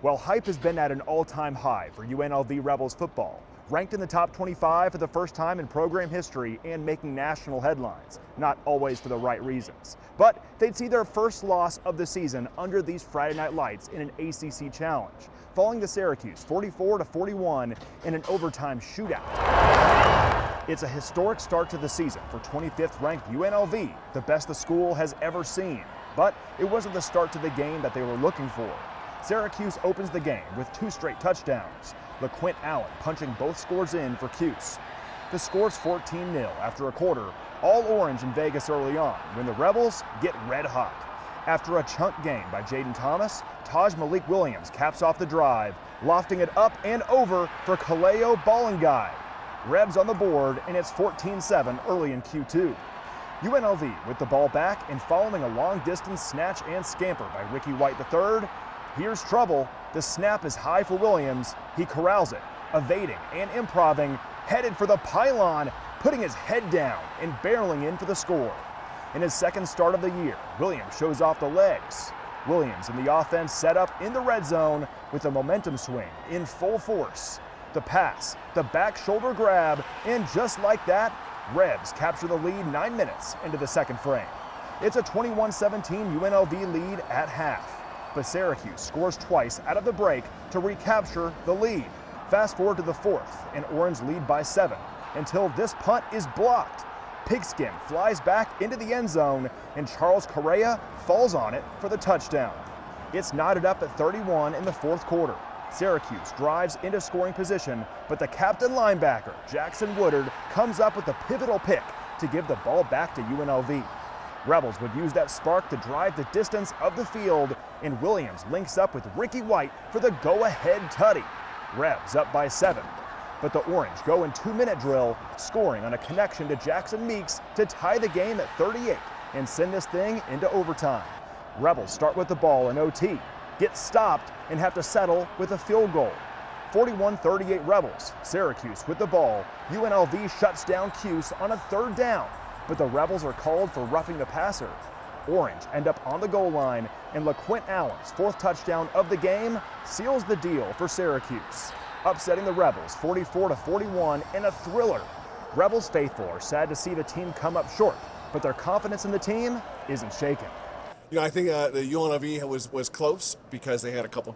Well, hype has been at an all-time high for UNLV Rebels football. Ranked in the top 25 for the first time in program history and making national headlines, not always for the right reasons. But they'd see their first loss of the season under these Friday night lights in an ACC challenge, falling to Syracuse 44-41 in an overtime shootout. It's a historic start to the season for 25th ranked UNLV, the best the school has ever seen. But it wasn't the start to the game that they were looking for. Syracuse opens the game with 2 straight touchdowns. LeQuint Allen punching both scores in for Cuse. The score's 14-0 after a quarter, all orange in Vegas early on, when the Rebels get red hot. After a chunk gain by Jaden Thomas, Taj Malik Williams caps off the drive, lofting it up and over for Kaleo Ballanguy. Rebs on the board, and it's 14-7 early in Q2. UNLV with the ball back and following a long-distance snatch and scamper by Ricky White III. Here's trouble. The snap is high for Williams. He corrals it, evading and improving, headed for the pylon, putting his head down and barreling in for the score. In his second start of the year, Williams shows off the legs. Williams and the offense set up in the red zone with a momentum swing in full force. The pass, the back shoulder grab, and just like that, Rebs capture the lead 9 minutes into the second frame. It's a 21-17 UNLV lead at half. But Syracuse scores twice out of the break to recapture the lead. Fast forward to the fourth, and Orange lead by 7 until this punt is blocked. Pigskin flies back into the end zone, and Charles Correa falls on it for the touchdown. It's knotted up at 31 in the fourth quarter. Syracuse drives into scoring position, but the captain linebacker, Jackson Woodard, comes up with a pivotal pick to give the ball back to UNLV. Rebels would use that spark to drive the distance of the field, and Williams links up with Ricky White for the go-ahead tutty. Rebs up by 7, but the Orange go in 2-minute drill, scoring on a connection to Jackson Meeks to tie the game at 38 and send this thing into overtime. Rebels start with the ball in OT, get stopped, and have to settle with a field goal. 41-38 Rebels. Syracuse with the ball. UNLV shuts down Cuse on a 3rd down. But the Rebels are called for roughing the passer. Orange end up on the goal line, and LeQuint Allen's 4th touchdown of the game seals the deal for Syracuse, upsetting the Rebels 44-41 in a thriller. Rebels faithful are sad to see the team come up short, but their confidence in the team isn't shaken. You know, I think the UNLV was close because they had a couple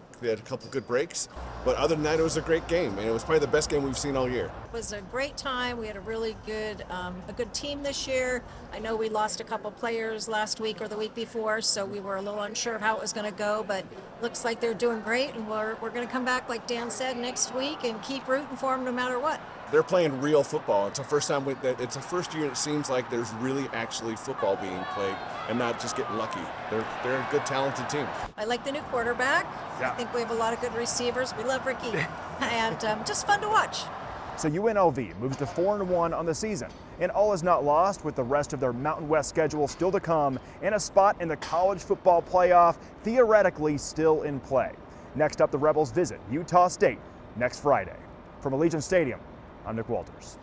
good breaks, but other than that, it was a great game, and it was probably the best game we've seen all year. It was a great time. We had a really good team this year. I know we lost a couple players last week or the week before, so we were a little unsure of how it was going to go, but looks like they're doing great, and we're going to come back, like Dan said, next week and keep rooting for them no matter what. They're playing real football. It's the first time it's the first year it seems like there's really actually football being played and not just getting lucky. They're a good, talented team. I like the new quarterback. Yeah. I think we have a lot of good receivers. We love Ricky, and just fun to watch. So UNLV moves to 4-1 on the season, and all is not lost with the rest of their Mountain West schedule still to come and a spot in the college football playoff theoretically still in play. Next up, the Rebels visit Utah State next Friday. From Allegiant Stadium, I'm Nick Walters.